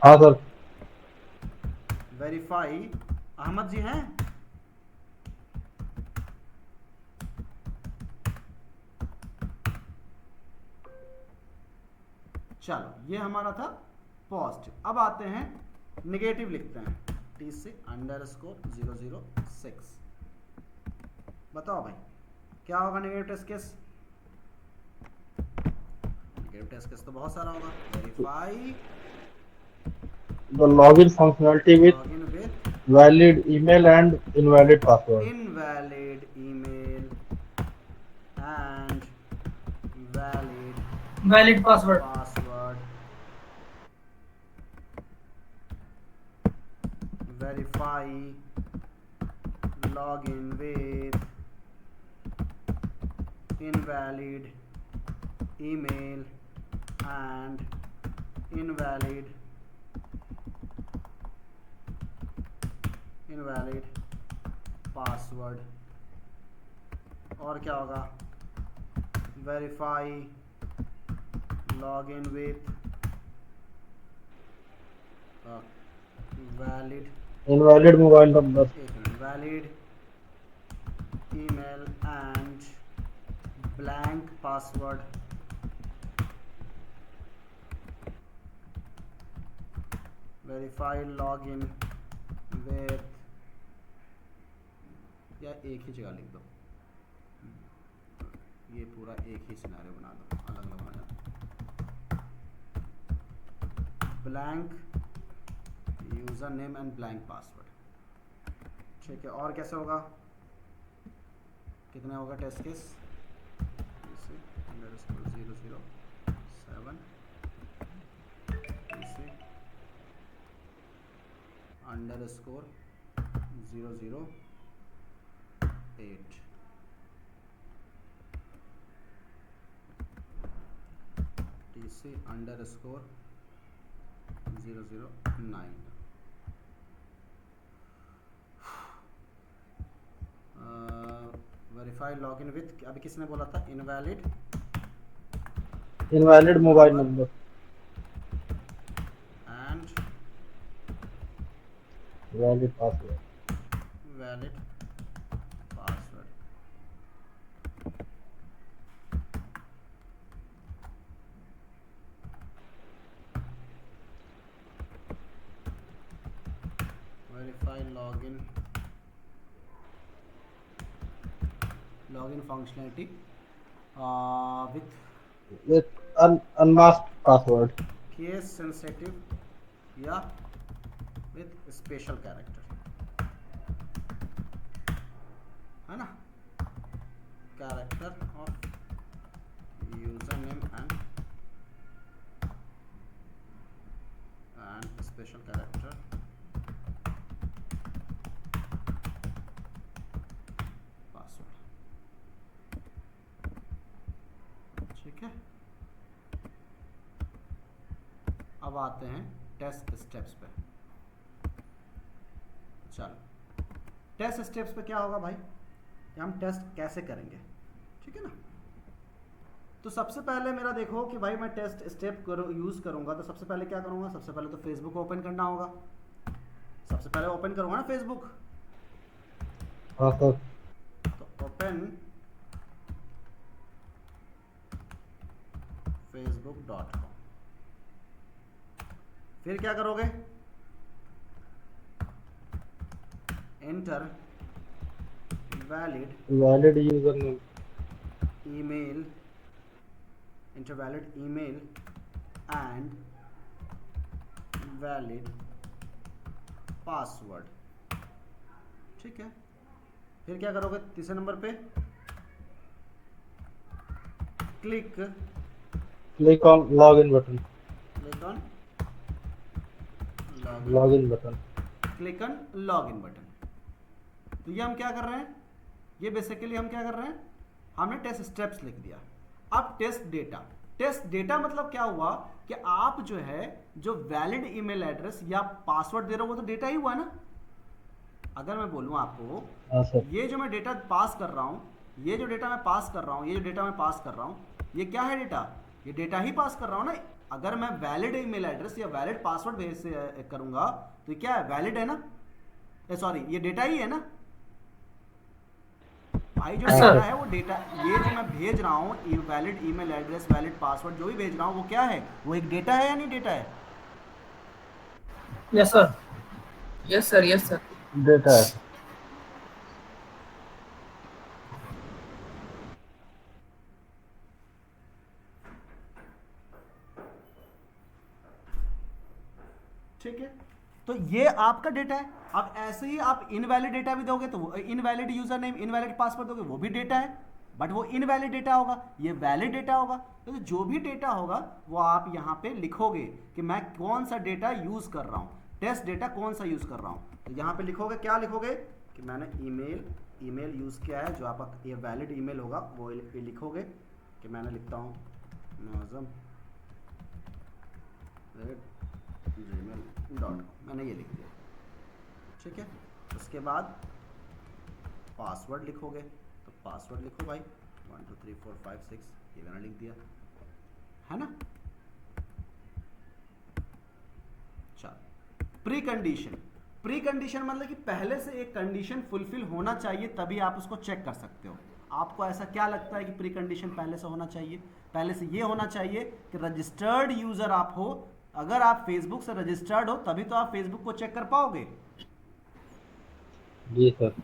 हाँ सर।
वेरीफाई, अहमद जी हैं, चलो ये हमारा था पॉजिटिव। अब आते हैं नेगेटिव, लिखते हैं TC_006। बताओ भाई क्या होगा negative test case. Negative test case तो बहुत सारा होगा। Verify
The login functionality with
login with
valid email and invalid password.
invalid email and valid
valid password.
password. Verify login with invalid email and invalid password. और क्या होगा, verify login with valid,
Invalid mobile number.
Valid email and blank password. Verify login with, या एक ही जगह लिख दो, ये पूरा एक ही सिनेरियो बना दो, अलग अलग बना जाता। Blank user name and blank password, ठीक है। और कैसे होगा, कितने होगा test case, _007 _008 TC_009। Verify login with, अभी किसने बोला था, invalid
Invalid mobile number.
And
Valid password.
Valid password. Verify login functionality with
With unmasked password.
Case sensitive या विथ स्पेशल कैरेक्टर, है ना, character of user name and special character password, ठीक है। अब आते हैं टेस्ट स्टेप्स पे। चलो टेस्ट स्टेप्स पे क्या होगा भाई कि हम टेस्ट कैसे करेंगे, ठीक है ना। तो सबसे पहले मेरा देखो कि भाई मैं टेस्ट स्टेप यूज़ करूंगा, तो सबसे पहले क्या करूंगा, सबसे पहले तो फेसबुक ओपन करना होगा। सबसे पहले ओपन करूंगा ना फेसबुक,
हाँ सर।
तो ओपन facebook.com। फिर क्या करोगे, enter
valid user name,
email, enter valid email and valid password, ठीक है। फिर क्या करोगे, तीसरे नंबर पे click
on login button,
click on
login button.
Click on login button. तो ये हम क्या कर रहे हैं, ये बेसिकली हम क्या कर रहे हैं, हमने टेस्ट स्टेप्स लिख दिया। अब टेस्ट डेटा मतलब क्या हुआ कि आप जो है जो वैलिड ईमेल एड्रेस या पासवर्ड दे रहे हो वो तो डेटा ही हुआ ना। अगर मैं बोलूँ आपको
हाँ सर।
ये जो मैं डेटा पास कर रहा हूँ, ये जो डेटा मैं पास कर रहा हूँ, ये जो डेटा मैं पास कर रहा हूँ, ये क्या है डेटा, ये डेटा ही पास कर रहा हूँ ना। अगर मैं वैलिड ईमेल एड्रेस या वैलिड पासवर्ड भेज से करूँगा तो क्या है, वैलिड है ना, सॉरी ये डेटा ही है ना भाई। जो डेटा है वो डेटा, ये जो मैं भेज रहा हूँ valid email address, valid password जो भी भेज रहा हूँ वो क्या है, वो एक डेटा है या नहीं डेटा है।
Yes sir.
Yes sir, yes sir.
Data है।
ठीक है, तो ये आपका डेटा है। अब ऐसे ही आप इनवैलिड डेटा भी दोगे तो वो invalid user name, invalid password दोगे वो भी डेटा है, बट वो इनवैलिड डेटा होगा, ये वैलिड डेटा होगा। तो जो भी डेटा होगा वो आप यहाँ पे लिखोगे कि मैं कौन सा डेटा यूज कर रहा हूँ, टेस्ट डेटा कौन सा यूज कर रहा हूँ। तो यहाँ पे लिखोगे, क्या लिखोगे कि मैंने ईमेल यूज किया है, जो आपका ये वैलिड ईमेल होगा वो लिखोगे कि मैंने लिखता हूँ नाज़म gmail.com, मैंने ये लिख दिया, ठीक है। उसके बाद पासवर्ड लिखोगे, तो पासवर्ड लिखो भाई 1 2 3 4 5 6, ये मैंने लिख दिया है ना। चल प्री कंडीशन मतलब कि पहले से एक कंडीशन फुलफिल होना चाहिए तभी आप उसको चेक कर सकते हो। आपको ऐसा क्या लगता है कि प्री कंडीशन पहले से होना चाहिए, पहले से ये होना चाहिए कि रजिस्टर्ड यूजर आप हो। अगर आप फेसबुक से रजिस्टर्ड हो तभी तो आप फेसबुक को चेक कर पाओगे।
जी सर।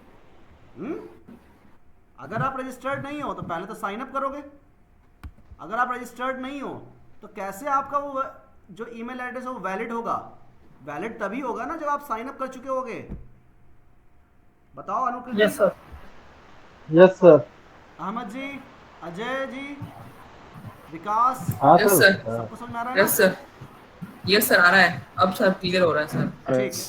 अगर आप रजिस्टर्ड नहीं हो तो पहले तो साइन अप करोगे। अगर आप रजिस्टर्ड नहीं हो तो कैसे आपका वो जो ईमेल एड्रेस है वो वैलिड होगा। वैलिड तभी होगा ना जब आप साइन अप कर चुके होगे। बताओ Anukriti.
Yes sir.
Yes sir.
Ahmed ji, Ajay ji, Vikas,
हाँ
यस
सर।
सर।
सबको समझ में आ रहा है
यस सर, यस सर, आ रहा है अब सर, क्लियर हो रहा है सर।
ठीक है,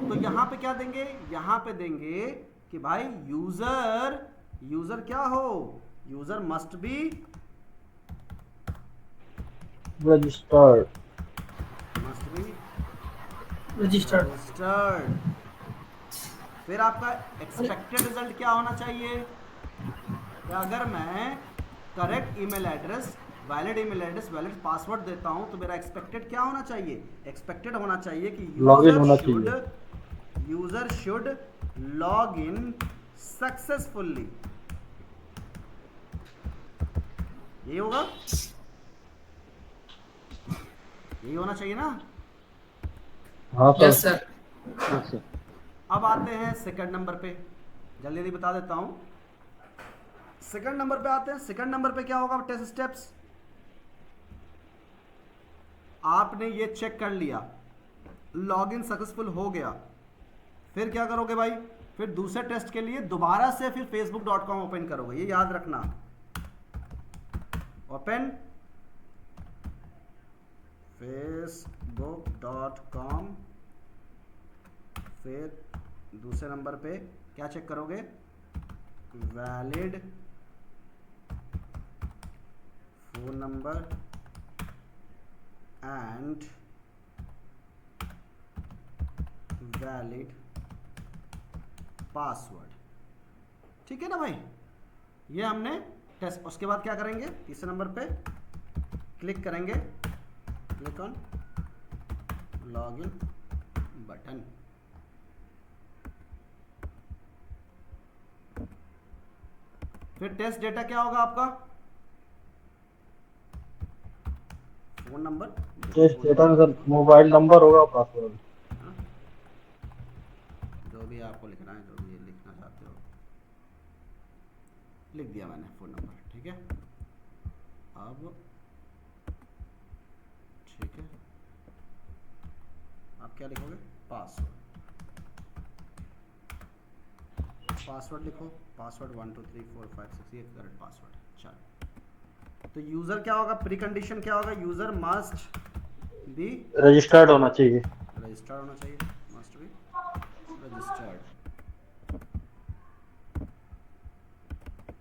तो यहाँ पे क्या देंगे, यहाँ पे देंगे कि भाई यूजर क्या हो, user must be
registered.
Registered. फिर आपका एक्सपेक्टेड रिजल्ट क्या होना चाहिए कि अगर मैं correct email address, valid email address, valid password देता हूं तो मेरा एक्सपेक्टेड क्या होना चाहिए, एक्सपेक्टेड होना चाहिए कि user should log in successfully. यही होगा, यही होना चाहिए ना।
हाँ sir.
Yes sir.
Yes sir.
अब आते हैं सेकंड नंबर पे, जल्दी जल्दी बता देता हूं। सेकंड नंबर पे आते हैं। सेकंड नंबर पे क्या होगा, टेस्ट स्टेप्स। आपने ये चेक कर लिया, लॉगिन सक्सेसफुल हो गया। फिर क्या करोगे भाई, फिर दूसरे टेस्ट के लिए दोबारा से फिर facebook.com ओपन करोगे। ये याद रखना, ओपन facebook.com। फिर दूसरे नंबर पे क्या चेक करोगे, valid phone number and valid password. ठीक है ना भाई, ये हमने टेस्ट। उसके बाद क्या करेंगे, तीसरे नंबर पे क्लिक करेंगे, क्लिक ऑन लॉगिन बटन। फिर टेस्ट डेटा क्या होगा आपका, फोन नंबर,
टेस्ट डेटा में सर मोबाइल नंबर होगा, पासवर्ड।
जो भी आपको लिखना है, जो भी लिखना चाहते हो लिख दिया मैंने, फ़ोन नंबर। ठीक है, अब ठीक है, आप क्या लिखोगे, पासवर्ड। पासवर्ड लिखो, पासवर्ड 1 2 3 4 5 6, ये करेक्ट पासवर्ड। चलो, तो यूज़र क्या होगा, प्री कंडीशन क्या होगा, यूज़र मस्ट बी
रजिस्टर्ड होना चाहिए।
रजिस्टर्ड होना चाहिए, मस्ट बी रजिस्टर्ड।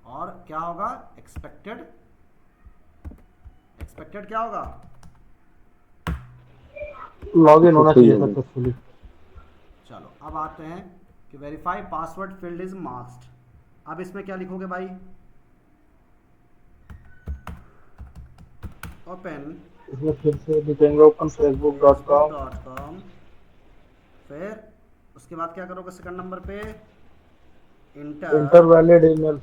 और क्या होगा, एक्सपेक्टेड, एक्सपेक्टेड क्या होगा,
लॉगिन होना चाहिए सक्सेसफुली।
चलो अब आते हैं कि verify password field is masked. अब इसमें क्या लिखोगे भाई, ओपन
इसमें फिर से लिखेंगे ओपन facebook.com।
facebook.com। फिर उसके बाद क्या करोगे, सेकंड नंबर पे
inter valid email,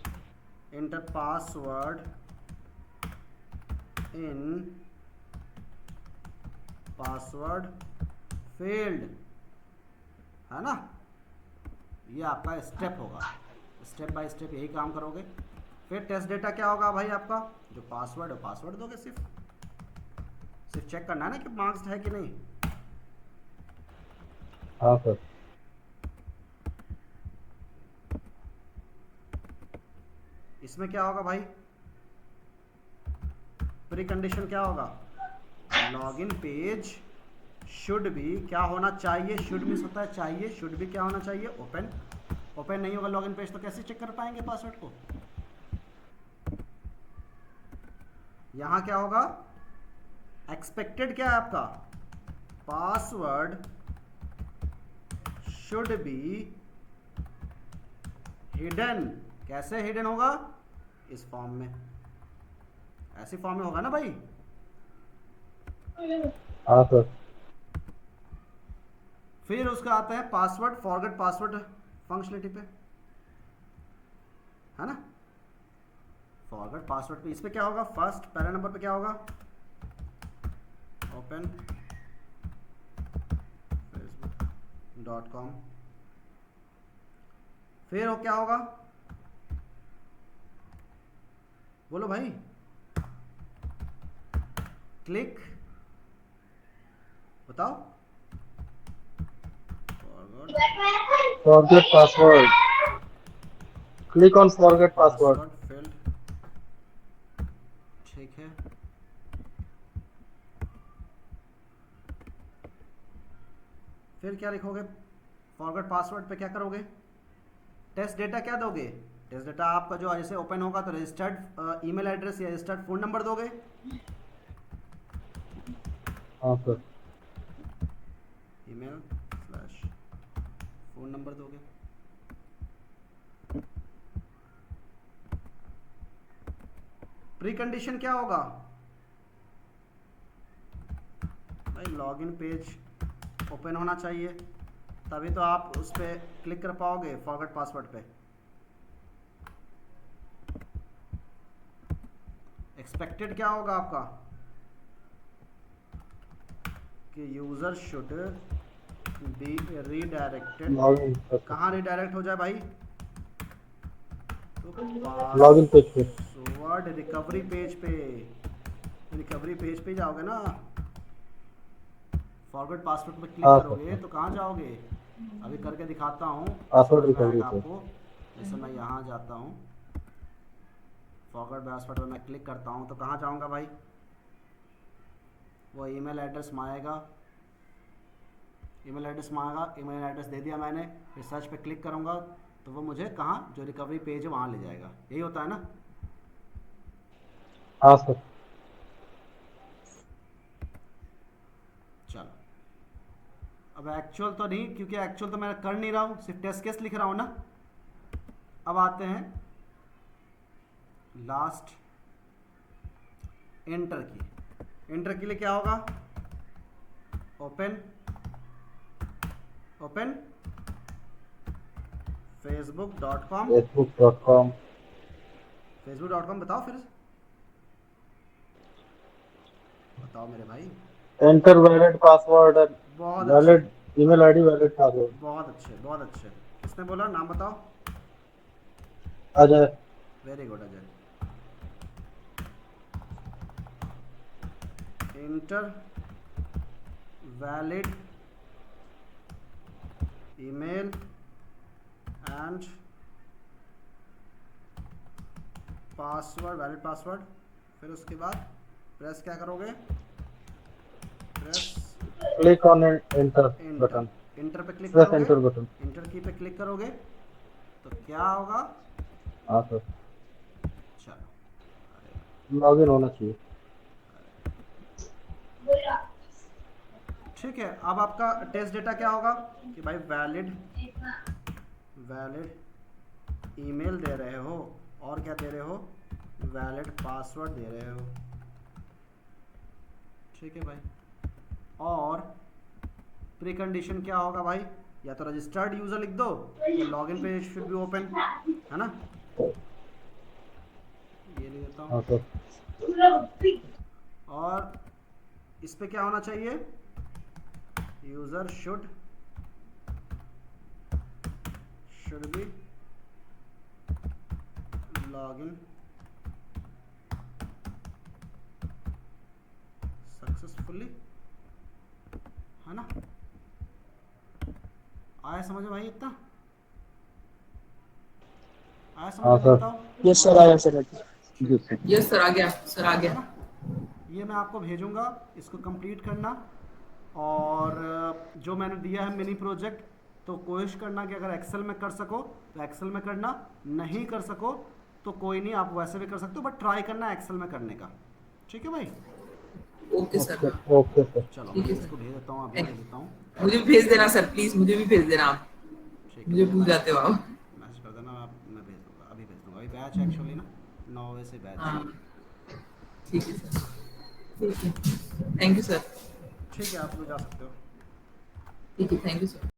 inter password in password field, है ना। ये आपका स्टेप होगा, स्टेप बाय स्टेप यही काम करोगे। फिर टेस्ट डेटा क्या होगा भाई आपका, जो पासवर्ड है पासवर्ड दोगे, सिर्फ चेक करना है ना कि मार्क्स है कि नहीं।
हाँ सर।
इसमें क्या होगा भाई, प्री कंडीशन क्या होगा, लॉगिन पेज शुड भी क्या होना चाहिए, शुड मिस होता है चाहिए, शुड भी क्या होना चाहिए, ओपन। ओपन नहीं होगा लॉगिन पेज तो कैसे चेक कर पाएंगे पासवर्ड को। यहां क्या होगा, एक्सपेक्टेड क्या है आपका, पासवर्ड शुड बी हिडन। कैसे हिडन होगा, इस फॉर्म में, ऐसी फॉर्म में होगा ना भाई।
हाँ सर।
फिर उसका आता है पासवर्ड फॉरगेट पासवर्ड फंक्शनलिटी पे, है ना। फॉरगेट पासवर्ड पे, इस पे क्या होगा, फर्स्ट पहले नंबर पे क्या होगा, ओपन facebook.com। फिर वो क्या होगा, बोलो भाई, क्लिक, बताओ,
forget password, click on forget password.
Password field, ठीक है। फिर क्या लिखोगे, फॉरगेट पासवर्ड पे क्या करोगे, टेस्ट डेटा क्या दोगे, टेस्ट डेटा आपका जो जैसे ओपन होगा तो रजिस्टर्ड ईमेल एड्रेस या रजिस्टर्ड फोन नंबर दोगे।
हाँ sir.
Email slash phone number दोगे। प्री कंडीशन क्या होगा भाई, लॉगिन पेज ओपन होना चाहिए, तभी तो आप उस पर क्लिक कर पाओगे फॉरगेट पासवर्ड पे। एक्सपेक्टेड क्या होगा आपका, कि user should be redirected.
Login
कहाँ रीडायरेक्ट हो जाए भाई, तो
लॉगिन पेज पे।
पासवर्ड रिकवरी पेज पे, रिकवरी पेज पे जाओगे ना, फॉरगेट पासवर्ड पे क्लिक
हाँ,
करोगे तो कहाँ जाओगे, अभी करके दिखाता हूँ
पासवर्ड
समझ में
रिकवरी
आएगा
पे।
आपको। जैसे मैं यहाँ जाता हूँ, फॉरगेट पासवर्ड पे मैं क्लिक करता हूँ तो कहाँ जाऊँगा भाई, वो ईमेल एड्रेस मांगेगा, ईमेल एड्रेस मांगा, ईमेल एड्रेस दे दिया मैंने, फिर सर्च पे क्लिक करूँगा तो वो मुझे कहाँ, जो रिकवरी पेज है वहाँ ले जाएगा। यही होता है ना।
हाँ सर।
चलो अब एक्चुअल तो नहीं, क्योंकि एक्चुअल तो मैं कर नहीं रहा हूँ, सिर्फ टेस्ट केस लिख रहा हूँ ना। अब आते हैं लास्ट एंटर की। एंटर के लिए क्या होगा? Open facebook.com।
facebook.com
facebook.com बताओ, फिर बताओ मेरे भाई।
एंटर वैलिड पासवर्ड एंड
बहुत
वैलिड
अच्छे,
ईमेल आईडी वैलिड पासवर्ड।
बहुत अच्छे, बहुत अच्छे। किसने बोला? नाम बताओ।
Ajay.
Very good Ajay. Enter valid email and password, valid password. फिर उसके बाद प्रेस क्या करोगे? Press
click on enter button.
Inter पे क्लिक
प्रेस
करोगे।
Enter button.
इंटर की पे क्लिक करोगे तो क्या होगा?
हाँ सर,
चलो
लॉगिन होना चाहिए।
ठीक है। अब आपका टेस्ट डेटा क्या होगा कि भाई वैलिड ईमेल दे रहे हो, और क्या दे रहे हो? वैलिड पासवर्ड दे रहे हो। ठीक है भाई। और प्री कंडीशन क्या होगा भाई? या तो रजिस्टर्ड यूजर लिख दो या login page should be open, है ना? ये लिख देता
हाँ
हूँ।
सर।
और इस पे क्या होना चाहिए? User should be login successfully, है ना? आया समझ में भाई? इतना आया समझ
हाँ
में?
सर।
बताओ।
यस सर, आया सर।
जी सर।
यस सर, आ गया सर, आ गया।
ये मैं आपको भेजूंगा, इसको कंप्लीट करना। और जो मैंने दिया है मिनी प्रोजेक्ट, तो कोशिश करना कि अगर एक्सेल में कर सको तो एक्सेल में करना, नहीं कर सको तो कोई नहीं, आप वैसे भी कर सकते हो, बट ट्राई करना एक्सेल में करने का। ठीक है भाई?
Okay sir.
Okay sir.
चलो
ठीक
मैं
है सर।
इसको भेज देता हूँ, अभी भेज देता हूँ।
मुझे भी भेज देना सर, प्लीज मुझे भी भेज देना आप।
ठीक है,
मुझे भूल जाते हो आप।
मैसेज कर देना, आप मैं भेज दूंगा, अभी भेज दूंगा। अभी बैच एक्चुअली ना 9 बजे से बैच है।
हाँ ठीक है सर, ठीक है। Thank you sir.
ठीक है, आप लोग जा सकते हो।
ठीक है, थैंक यू सर।